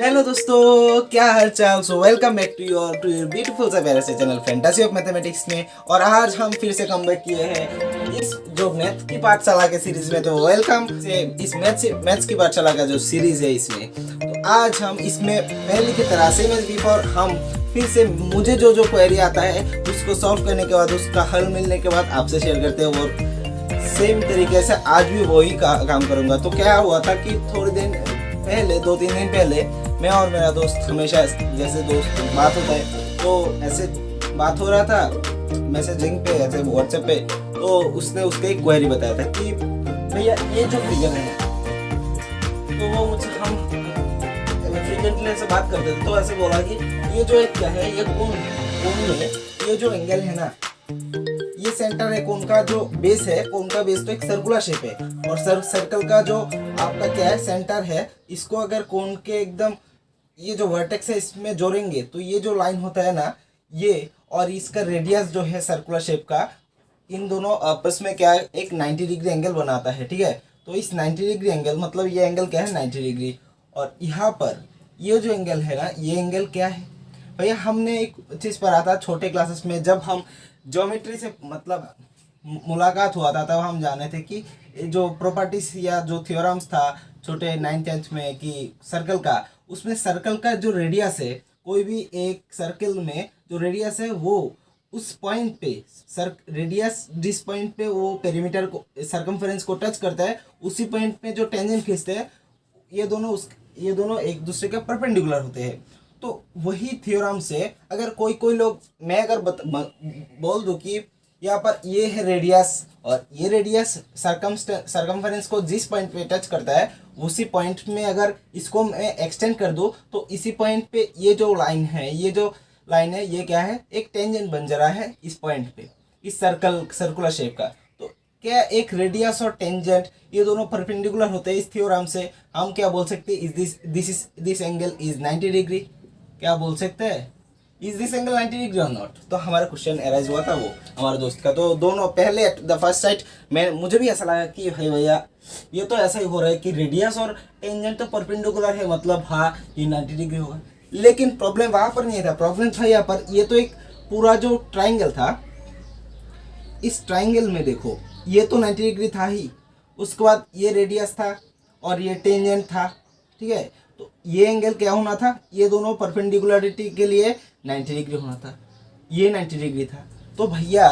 Hello दोस्तों, क्या हाल चाल। So welcome back to your beautiful सा प्यारा से चैनल फैंटेसी ऑफ मैथमेटिक्स में। और आज हम फिर से कम बैक किए हैं इस जो मैथ की पाठशाला के सीरीज में। तो वेलकम से इस मैथ्स की पाठशाला का जो सीरीज है इसमें। तो आज हम इसमें पहले की तरह सेम एज बिफोर हम फिर से मुझे जो क्वेरी आता है उसको सॉल्व करने के बाद उसका हल मिलने के बाद आपसे शेयर करते हैं। और सेम तरीके से आज भी वही काम करूंगा। तो क्या हुआ था कि थोड़ी दिन पहले 2-3 दिन पहले मैं और मेरा दोस्त हमेशा जैसे दोस्त बात होता है तो ऐसे बात हो रहा था मैसेजिंग पे, ऐसे व्हाट्सएप पे। तो उसने उसके एक क्वेरी बताया था कि भैया ये जो फिगर है, तो वो मुझे हम फ्रीक्वेंटली से बात करते थे तो ऐसे बोला कि ये जो एक क्या है, ये कोण है, ये जो एंगल है ना, ये सेंटर है कोण का, जो बेस है कोण का बेस तो एक सर्कुलर शेप है। और सर्कल का जो आपका क्या है सेंटर है, इसको अगर कोण के एकदम ये जो वर्टेक्स है इसमें जोड़ेंगे तो ये जो लाइन होता है ना, ये और इसका रेडियस जो है सर्कुलर शेप का, इन दोनों आपस में क्या है एक 90 डिग्री एंगल बनाता है। ठीक है, तो इस 90 डिग्री एंगल मतलब ये एंगल क्या है 90 डिग्री। और यहाँ पर ये जो एंगल है ना, ये एंगल क्या है भैया, हमने एक चीज़ पढ़ा था छोटे क्लासेस में जब हम ज्योमेट्री से मतलब मुलाकात हुआ था, तब हम जाने थे कि जो प्रॉपर्टीज या जो थ्योरम्स था छोटे 9th-10th में कि सर्कल का, उसमें सर्कल का जो रेडियस है, कोई भी एक सर्कल में जो रेडियस है वो उस पॉइंट पे रेडियस जिस पॉइंट पे वो पेरीमीटर को सर्कमफेरेंस को टच करता है, उसी पॉइंट पे जो टेंजेंट खींचते हैं ये दोनों एक दूसरे के परपेंडिकुलर होते हैं। तो वही थ्योरम से अगर कोई लोग मैं अगर बोल दूं कि यहाँ पर ये है रेडियस और ये रेडियस सर्कमफेरेंस को जिस पॉइंट पे टच करता है उसी पॉइंट में अगर इसको मैं एक्सटेंड कर दूं तो इसी पॉइंट पे ये जो लाइन है ये क्या है, एक टेंजेंट बन जा रहा है इस पॉइंट पे, इस सर्कुलर शेप का। तो क्या एक रेडियस और टेंजेंट ये दोनों परपेंडिकुलर होते हैं। इस थ्योरम से हम क्या बोल सकते हैं, दिस एंगल इज 90 डिग्री। क्या बोल सकते हैं, इज दिस एंगल 90 डिग्री और नॉट। तो हमारा क्वेश्चन अराइज हुआ था वो हमारे दोस्त का। तो दोनों पहले द फर्स्ट साइड मुझे भी ऐसा लगा कि भाई भैया ये तो ऐसा ही हो रहा है कि रेडियस और टेंजेंट तो परपेंडिकुलर है, मतलब हाँ ये 90 डिग्री होगा। लेकिन प्रॉब्लम वहां पर नहीं था, प्रॉब्लम था यहाँ पर। ये तो एक पूरा जो ट्राइंगल था, इस ट्राइंगल में देखो ये तो 90 डिग्री था ही, उसके बाद ये रेडियस था और ये टेंजेंट था। ठीक है, तो ये एंगल क्या होना था, ये दोनों परपेंडिकुलरिटी के लिए 90 डिग्री होना था, ये 90 डिग्री था। तो भैया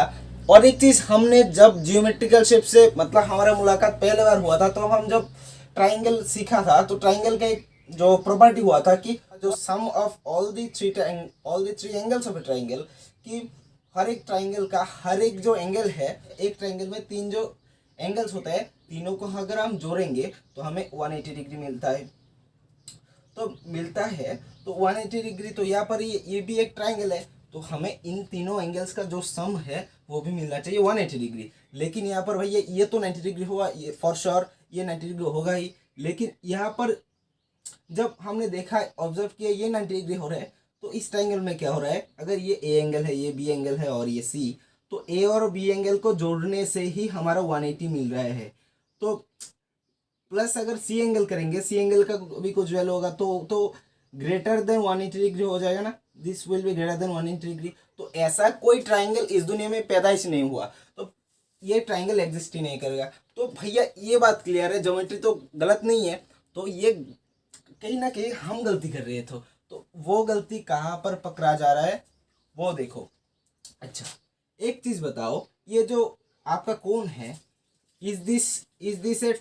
और एक चीज़, हमने जब जियोमेट्रिकल शेप से मतलब हमारा मुलाकात पहले बार हुआ था तो हम जब ट्राइंगल सीखा था तो ट्राइंगल का एक जो प्रॉपर्टी हुआ था कि जो sum of all the three angles of a triangle, कि हर एक ट्राइंगल का हर एक जो एंगल है, एक ट्राइंगल में 3 जो एंगल्स होता है, तीनों को अगर हम जोड़ेंगे तो हमें 180 डिग्री मिलता है। तो 180 डिग्री। तो यहाँ पर ये भी एक ट्राइंगल है, तो हमें इन तीनों एंगल्स का जो सम है वो भी मिलना चाहिए 180 डिग्री। लेकिन यहाँ पर भैया ये तो 90 डिग्री हुआ, ये फॉर श्योर ये 90 डिग्री होगा ही। लेकिन यहाँ पर जब हमने देखा ऑब्जर्व किया ये 90 डिग्री हो रहा है, तो इस ट्राइंगल में क्या हो रहा है, अगर ये ए एंगल है, ये बी एंगल है और ये सी, तो ए और बी एंगल को जोड़ने से ही हमारा 180 मिल रहा है। तो प्लस अगर सी एंगल करेंगे, सी एंगल का भी कुछ वैल्यू होगा तो ग्रेटर देन 180 डिग्री हो जाएगा ना, this will be greater than 180 degree. तो ऐसा कोई ट्राइंगल इस दुनिया में पैदाइश नहीं हुआ, तो ये ट्राइंगल एग्जिस्ट ही नहीं करेगा। तो भैया ये बात क्लियर है, ज्योमेट्री तो गलत नहीं है, तो ये कहीं ना कहीं हम गलती कर रहे थे। तो वो गलती कहाँ पर पकड़ा जा रहा है वो देखो। अच्छा एक चीज बताओ, ये जो आपका कोण है, is this A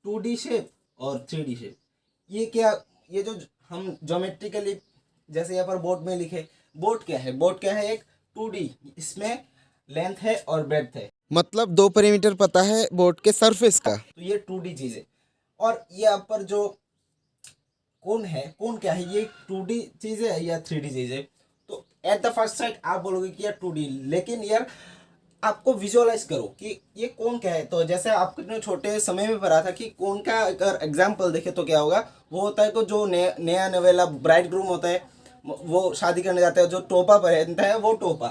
2D shape और 3D शेप? ये क्या, ये जो हम ज्योमेट्रिकली जैसे यहाँ पर बोर्ड में लिखे, बोर्ड क्या है एक 2D, इसमें लेंथ है और ब्रेड्थ है, मतलब 2 पैरामीटर पता है बोर्ड के सरफेस का। तो ये 2D चीज है। और ये यहाँ पर जो कोण है, कोण क्या है, ये 2D चीज है या 3D चीज है? तो एट द फर्स्ट साइड आप बोलोगे कि यार 2D, लेकिन यार आपको विजुअलाइज करो कि ये कोण क्या है। तो जैसे आपने छोटे समय में पढ़ा था कि कोण का अगर एग्जाम्पल देखे तो क्या होगा, वो होता है कि जो नया नवेला ब्राइड ग्रूम होता है, वो शादी करने जाता है, जो टोपा पहनता है वो टोपा,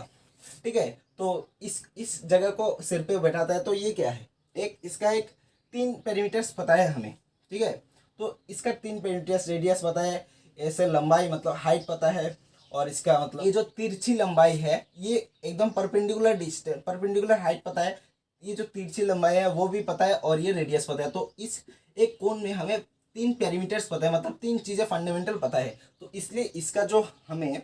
ठीक है, तो इस जगह को सिर पे बैठाता है। तो ये क्या है, इसका एक 3 पैरामीटर्स पता है हमें, ठीक है, तो इसका 3 पैरामीटर्स रेडियस पता है, ऐसे लंबाई मतलब हाइट पता है, और इसका मतलब ये जो तिरछी लंबाई है ये एकदम परपेंडिकुलर डिस्टेंस परपेंडिकुलर हाइट पता है, ये जो तिरछी लंबाई है वो भी पता है, और ये रेडियस पता है। तो इस एक कोण में हमें 3 पैरामीटर्स पता है, मतलब 3 चीज़ें फंडामेंटल पता है। तो इसलिए इसका जो हमें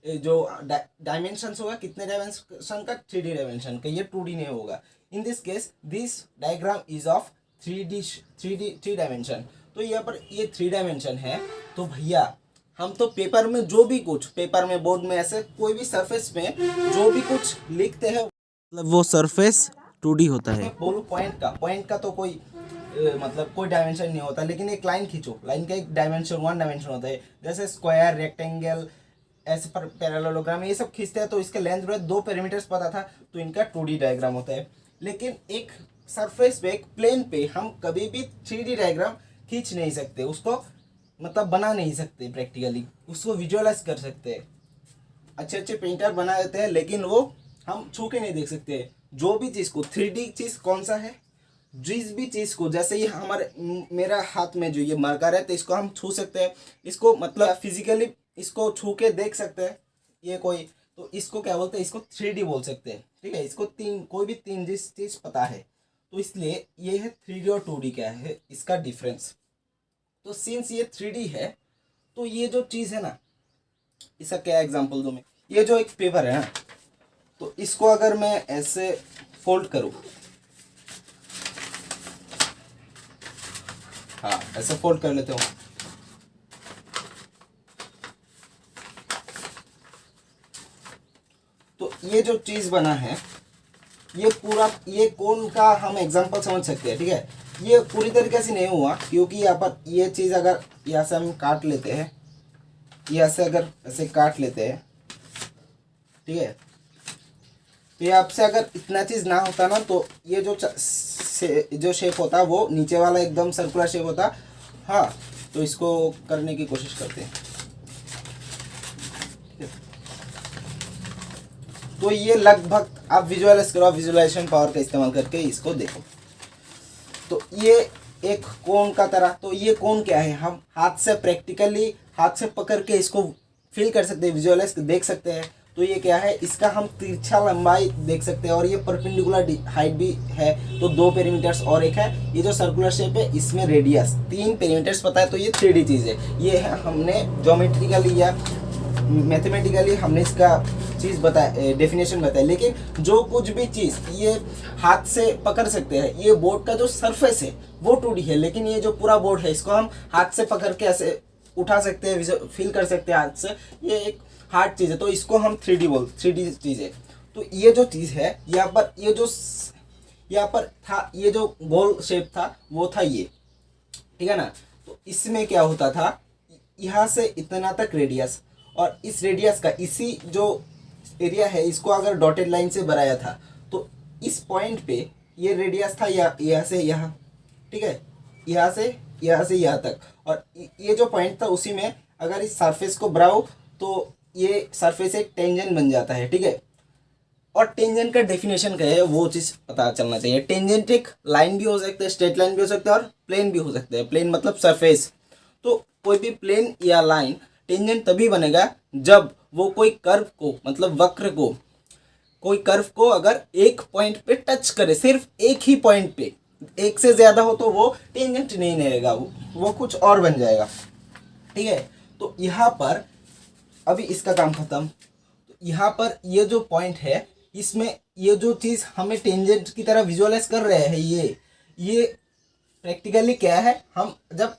जो डायमेंशंस होगा, कितने डायमेंशन का, 3D डायमेंशन का, ये 2D नहीं होगा। In this case this diagram is of 3 dimension. तो यहाँ पर ये 3 डायमेंशन है। तो भैया हम तो पेपर में जो भी कुछ, पेपर में, बोर्ड में, ऐसे कोई भी सरफेस में जो भी कुछ लिखते हैं मतलब वो सरफेस 2D होता है। बोलो पॉइंट का तो कोई मतलब कोई डायमेंशन नहीं होता, लेकिन एक लाइन खींचो, लाइन का एक डायमेंशन, 1 डायमेंशन होता है। जैसे स्क्वायर, रेक्टेंगल, ऐसे पर पैरेललोग्राम, ये सब खींचते हैं तो इसके लेंथ ब्रेथ 2 पैरामीटर्स पता था, तो इनका 2D डायग्राम होता है। लेकिन एक सरफेस पे, एक प्लेन पे हम कभी भी 3D डायग्राम खींच नहीं सकते, उसको मतलब बना नहीं सकते प्रैक्टिकली, उसको विजुअलाइज कर सकते हैं। अच्छे अच्छे पेंटर बना देते हैं, लेकिन वो हम छू के नहीं देख सकते। जो भी चीज़ को 3D चीज़ कौन सा है, जिस भी चीज़ को, जैसे ये हमारे मेरा हाथ में जो ये मार्कर है, तो इसको हम छू सकते हैं, इसको मतलब फिजिकली इसको छू के देख सकते हैं ये कोई, तो इसको क्या बोलते हैं, इसको 3D बोल सकते हैं। ठीक है, इसको कोई भी 3 चीज़ पता है, तो इसलिए ये है 3D और 2D क्या है इसका डिफरेंस। तो सिंस ये 3D है, तो ये जो चीज़ है ना, इसका क्या एग्जांपल दूँ मैं, ये जो एक पेपर है ना, तो इसको अगर मैं ऐसे फोल्ड करूँ, हाँ ऐसे फोल्ड कर लेते हो, तो ये जो चीज़ बना है, ये पूरा, ये कोण का हम एग्जांपल समझ सकते हैं। ठीक है, ये पूरी तरीके से नहीं हुआ, क्योंकि यहाँ पर ये चीज़ अगर यहाँ से हम काट लेते हैं, यहाँ से अगर ऐसे काट लेते हैं, ठीक है, तो यहाँ से अगर इतना चीज़ ना होता ना, तो ये जो शेप होता वो नीचे वाला एकदम सर्कुलर शेप होता। हाँ, तो इसको करने की कोशिश करते हैं। तो ये लगभग आप विजुअलाइज करो, विजुअलाइजेशन पावर का इस्तेमाल करके इसको देखो। तो ये एक कोण का तरह, तो ये कोण क्या है, हम हाथ से प्रैक्टिकली हाथ से पकड़ के इसको फील कर सकते हैं, विजुअलाइज देख सकते हैं। तो ये क्या है, इसका हम तिरछा लंबाई देख सकते हैं, और ये परपेंडिकुलर हाइट भी है, तो 2 पैरामीटर्स, और एक है ये जो सर्कुलर शेप है, इसमें रेडियस, 3 पैरामीटर्स पता है। तो ये 3D चीज़ है। ये है हमने ज्योमेट्रिकली या मैथमेटिकली हमने इसका चीज़ बताया, डेफिनेशन बताया। लेकिन जो कुछ भी चीज़ ये हाथ से पकड़ सकते हैं, ये बोर्ड का जो सरफेस है वो 2D है, लेकिन ये जो पूरा बोर्ड है इसको हम हाथ से पकड़ के ऐसे उठा सकते हैं, फील कर सकते हैं हाथ से, ये एक हार्ड चीज़ है। तो इसको हम 3D चीज़ है। तो ये जो चीज़ है, यहाँ पर ये जो यहाँ पर था, ये जो गोल शेप था वो था ये, ठीक है ना। तो इसमें क्या होता था, यहाँ से इतना तक रेडियस, और इस रेडियस का इसी जो एरिया है इसको अगर डॉटेड लाइन से बनाया था, तो इस पॉइंट पे ये रेडियस था यहाँ से यहाँ, ठीक है, यहाँ से यहाँ तक, और ये जो पॉइंट था उसी में अगर इस सरफेस को बनाओ तो ये सरफेस एक टेंजेंट बन जाता है। ठीक है, और टेंजेंट का डेफिनेशन क्या है वो चीज़ पता चलना चाहिए। टेंजेंट एक लाइन भी हो सकता है, स्ट्रेट लाइन भी हो सकता है, और प्लेन भी हो सकता है। प्लेन मतलब सरफेस। तो कोई भी प्लेन या लाइन टेंजेंट तभी बनेगा जब वो कोई कर्व को, मतलब वक्र को, कोई कर्व को अगर एक पॉइंट पे टच करे, सिर्फ एक ही पॉइंट पे, एक से ज़्यादा हो तो वो टेंजेंट नहीं रहेगा, वो कुछ और बन जाएगा। ठीक है, तो यहाँ पर अभी इसका काम खत्म। तो यहाँ पर ये जो पॉइंट है, इसमें ये जो चीज़ हमें टेंजेंट की तरह विजुअलाइज कर रहे हैं, ये प्रैक्टिकली क्या है, हम जब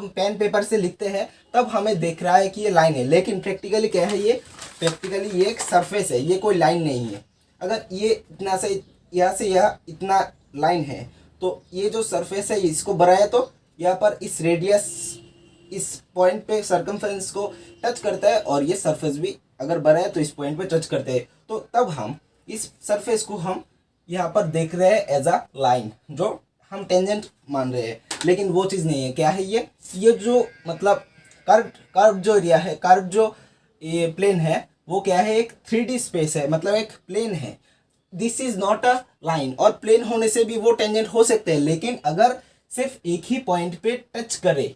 पेन पेपर से लिखते हैं तब हमें देख रहा है कि ये लाइन है, लेकिन प्रैक्टिकली क्या है, ये प्रैक्टिकली ये एक सरफेस है, ये कोई लाइन नहीं है। अगर ये इतना से यहाँ से यहाँ इतना लाइन है, तो ये जो सरफेस है इसको बनाया, तो यहाँ पर इस रेडियस इस पॉइंट पे सर्कमफरेंस को टच करता है, और ये सरफेस भी अगर बनाया तो इस पॉइंट पे टच करते हैं। तो तब हम इस सरफेस को हम यहाँ पर देख रहे हैं एज अ लाइन, जो हम टेंजेंट मान रहे हैं, लेकिन वो चीज़ नहीं है। क्या है ये जो मतलब कर्व जो एरिया है, कर्व जो ये प्लेन है, वो क्या है, एक 3D स्पेस है, मतलब एक प्लेन है। This is not a line, और प्लेन होने से भी वो टेंजेंट हो सकते हैं, लेकिन अगर सिर्फ एक ही पॉइंट पे टच करे,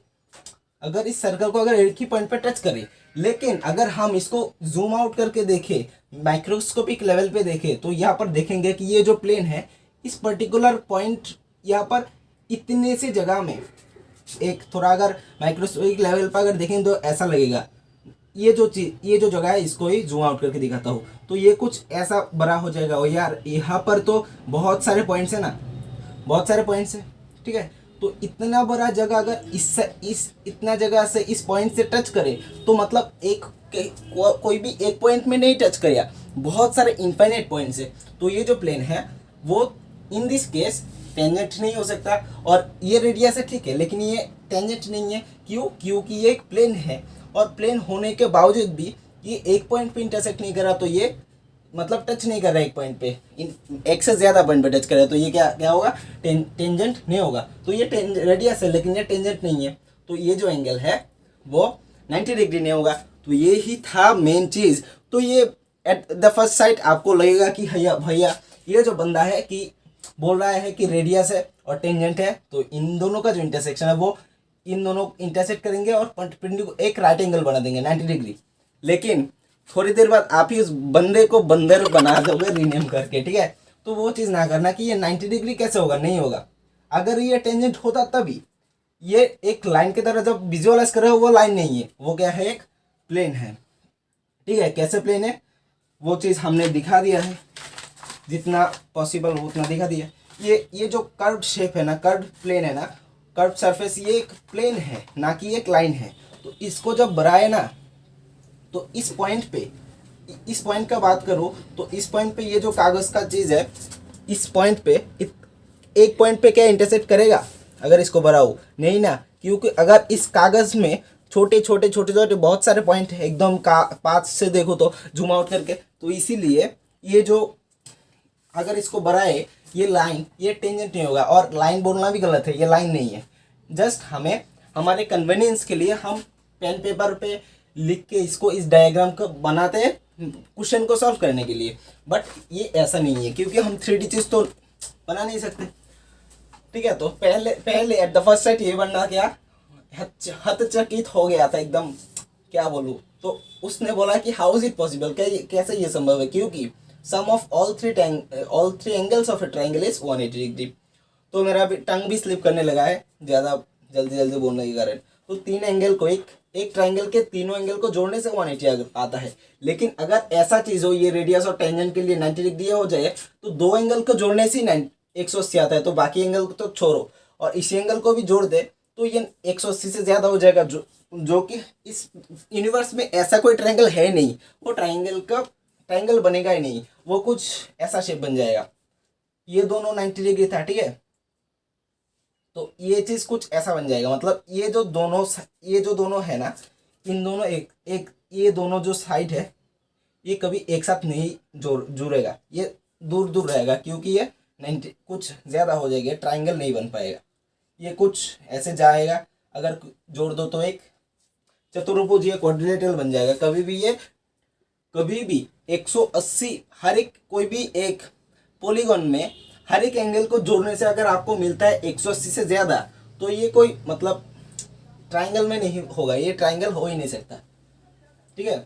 अगर इस सर्कल को अगर एक ही पॉइंट पे टच करें, लेकिन अगर हम इसको जूम आउट करके देखें, माइक्रोस्कोपिक लेवल पे देखें, तो यहाँ पर देखेंगे कि ये जो प्लेन है इस पर्टिकुलर पॉइंट यहाँ पर इतने से जगह में, एक थोड़ा अगर माइक्रोस्कोपिक लेवल पर अगर देखें तो ऐसा लगेगा। ये जो चीज, ये जो जगह है, इसको ही जूम आउट करके दिखाता हूँ, तो ये कुछ ऐसा बड़ा हो जाएगा। और यार यहाँ पर तो बहुत सारे पॉइंट्स है ना, बहुत सारे पॉइंट्स है, ठीक है। तो इतना बड़ा जगह अगर इस इतना जगह से इस पॉइंट से टच करे, तो मतलब कोई भी एक पॉइंट में नहीं टच करेगा, बहुत सारे इनफाइनाइट पॉइंट्स है। तो ये जो प्लेन है वो इन दिस केस टेंजेंट नहीं हो सकता। और ये रेडियस है, ठीक है, लेकिन ये टेंजेंट नहीं है। क्यों? क्योंकि ये एक प्लेन है, और प्लेन होने के बावजूद भी ये एक पॉइंट पे इंटरसेक्ट नहीं कर रहा, तो ये मतलब टच नहीं कर रहा है एक पॉइंट पे, एक से ज़्यादा पॉइंट पे टच कर रहा है, तो ये क्या क्या होगा? टेंजेंट नहीं होगा। तो ये रेडियस है लेकिन ये टेंजेंट नहीं है, तो ये जो एंगल है वो 90 डिग्री नहीं होगा। तो ये ही था मेन चीज़। तो ये एट द फर्स्ट साइट आपको लगेगा कि भैया ये जो बंदा है कि बोल रहा है कि रेडियस है और टेंजेंट है, तो इन दोनों का जो इंटरसेक्शन है वो इन दोनों इंटरसेक्ट करेंगे और परपेंडिकुलर एक राइट एंगल बना देंगे 90 डिग्री। लेकिन थोड़ी देर बाद आप ही उस बंदे को बंदर बना दोगे रीनेम करके, ठीक है। तो वो चीज़ ना करना कि ये 90 डिग्री कैसे होगा, नहीं होगा। अगर ये टेंजेंट होता तभी, ये एक लाइन की तरह जब विजुअलाइज कर रहे हो, वो लाइन नहीं है, वो क्या है? एक प्लेन है, ठीक है। कैसे प्लेन है वो चीज़ हमने दिखा दिया है, जितना पॉसिबल उतना दिखा दिया। ये जो कर्व शेप है ना, कर्व प्लेन है ना, कर्व सरफेस, ये एक प्लेन है ना कि एक लाइन है। तो इसको जब बढ़ाए ना, तो इस पॉइंट पे, इस पॉइंट का बात करो तो इस पॉइंट पे ये जो कागज़ का चीज़ है, इस पॉइंट पे एक पॉइंट पे क्या इंटरसेक्ट करेगा अगर इसको बढ़ाओ? नहीं ना, क्योंकि अगर इस कागज़ में छोटे छोटे बहुत सारे पॉइंट है, एकदम का पास से देखो तो जूम आउट करके, तो इसीलिए ये जो अगर इसको बढ़ाए, ये लाइन, ये टेंजेंट नहीं होगा। और लाइन बोलना भी गलत है, ये लाइन नहीं है। जस्ट हमें हमारे कन्वीनियंस के लिए हम पेन पेपर पे लिख के इसको, इस डायग्राम को बनाते हैं क्वेश्चन को सॉल्व करने के लिए। बट ये ऐसा नहीं है, क्योंकि हम 3D चीज़ तो बना नहीं सकते, ठीक है। तो पहले एट द फर्स्ट साइट ये बनना क्या हतचकित हो गया था एकदम, क्या बोलूँ। तो उसने बोला कि हाउ इज इट पॉसिबल, कैसे ये संभव है? क्योंकि sum of all three angles of a triangle is 180 degree. तो मेरा भी टंग भी स्लिप करने लगा है ज़्यादा जल्दी बोलने के कारण। तो तीन एंगल को, एक ट्रायंगल के तीनों एंगल को जोड़ने से 180 आता है। लेकिन अगर ऐसा चीज़ हो, ये रेडियस और टेंजेंट के लिए 90 डिग्री हो जाए, तो दो एंगल को जोड़ने से 180 आता है। तो बाकी एंगल को तो छोड़ो, और इसी एंगल को भी जोड़ दे तो ये 180 से ज़्यादा हो जाएगा, जो कि इस यूनिवर्स में ऐसा कोई ट्रायंगल है नहीं। वो ट्रायंगल बनेगा ही नहीं, वो कुछ ऐसा शेप बन जाएगा। ये दोनों 90 डिग्री था, ठीक है। तो ये चीज़ कुछ ऐसा बन जाएगा, मतलब ये जो दोनों है ना, इन दोनों ये दोनों जो साइड है, ये कभी एक साथ नहीं जुड़ेगा, ये दूर दूर रहेगा, क्योंकि ये 90 कुछ ज़्यादा हो जाएगा, ट्रायंगल नहीं बन पाएगा। ये कुछ ऐसे जाएगा, अगर जोड़ दो तो एक चतुर्भुज या क्वाड्रिलेटरल बन जाएगा। कभी भी 180 हर एक, कोई भी एक पॉलीगॉन में हर एक एंगल को जोड़ने से अगर आपको मिलता है 180 से ज़्यादा, तो ये कोई मतलब ट्रायंगल में नहीं होगा, ये ट्रायंगल हो ही नहीं सकता, ठीक है।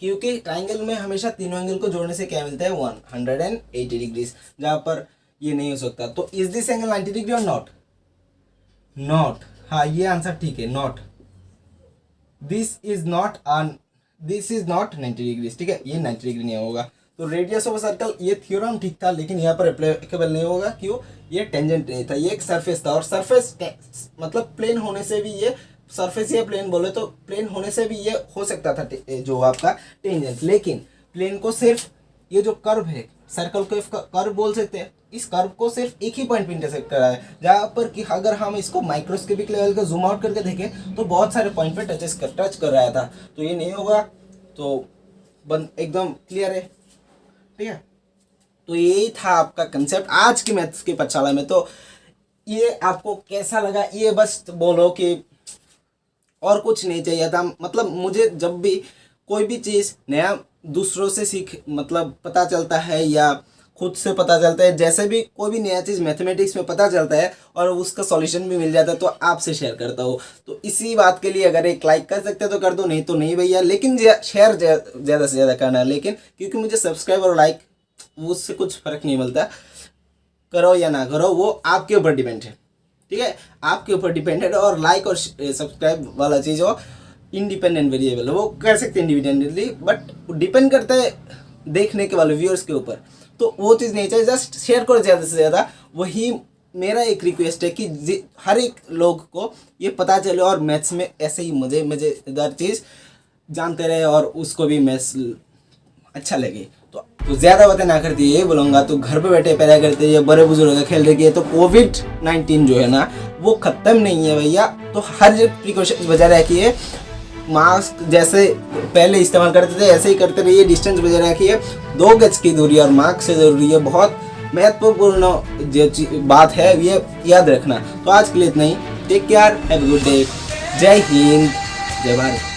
क्योंकि ट्रायंगल में हमेशा तीनों एंगल को जोड़ने से क्या मिलता है? 180 डिग्रीज, जहाँ पर ये नहीं हो सकता। तो इज दिस एंगल 90 डिग्री और नॉट? हाँ, ये आंसर ठीक है, not. This is not 90 degree, ठीक है, ये 90 डिग्री नहीं होगा। तो रेडियस ऑफ सर्कल, ये थ्योरम ठीक था, लेकिन यहाँ पर एप्लीकेबल नहीं होगा। क्यों? ये टेंजेंट नहीं था, ये एक सरफेस था। और सरफेस मतलब प्लेन होने से भी ये सरफेस या प्लेन बोले तो प्लेन होने से भी ये हो सकता था जो आपका टेंजेंट। लेकिन प्लेन को सिर्फ ये जो कर्व है, सर्कल को कर्व बोल सकते हैं, इस कर्व को सिर्फ एक ही पॉइंट पे इंटरसेक्ट करा है, जहाँ पर कि अगर हम इसको माइक्रोस्कोपिक लेवल का जूम आउट करके देखें तो बहुत सारे पॉइंट पे टच कर रहा था। तो ये नहीं होगा, तो एकदम क्लियर है, ठीक है। तो यही था आपका कंसेप्ट आज की मैथ्स की पाठशाला में। तो ये आपको कैसा लगा, ये बस बोलो कि और कुछ नहीं चाहिए था। मतलब मुझे जब भी कोई भी चीज़ नया दूसरों से मतलब पता चलता है, या खुद से पता चलता है। जैसे भी कोई भी नया चीज़ मैथमेटिक्स में पता चलता है और उसका सॉल्यूशन भी मिल जाता है तो आपसे शेयर करता हूँ। तो इसी बात के लिए अगर एक लाइक कर सकते हो तो कर दो, नहीं तो नहीं भैया, लेकिन शेयर ज़्यादा से ज़्यादा करना। लेकिन क्योंकि मुझे सब्सक्राइब और लाइक उससे कुछ फ़र्क नहीं मिलता, करो या ना करो वो आपके ऊपर डिपेंड है, ठीक है, आपके ऊपर डिपेंडेड। और लाइक और सब्सक्राइब वाला चीज़ हो इंडिपेंडेंट वेरिएबल, वो कर सकते हैं इंडिपेंडेंटली, बट डिपेंड करता है देखने के वाले व्यूअर्स के ऊपर। तो वो चीज़ नहीं चाहिए, जस्ट शेयर करो ज़्यादा से ज़्यादा। वही मेरा एक रिक्वेस्ट है कि हर एक लोग को ये पता चले और मैथ्स में ऐसे ही मज़ेदार चीज़ जानते रहे और उसको भी मैथ्स अच्छा लगे। तो ज़्यादा बातें ना करती ये बोलूँगा, तो घर पे बैठे पैदा करते या बड़े बुजुर्ग खेल रही है। तो कोविड-19 जो है ना वो ख़त्म नहीं है भैया, तो हर प्रिकॉशंस बजाय रखिए। मास्क जैसे पहले इस्तेमाल करते थे ऐसे ही करते रहिए, डिस्टेंस बजाय रखिए, 2 गज की दूरी और मास्क से ज़रूरी है। बहुत महत्वपूर्ण जो बात है ये याद रखना। तो आज के लिए इतना ही, take care, have a good day, जय हिंद, जय भारत।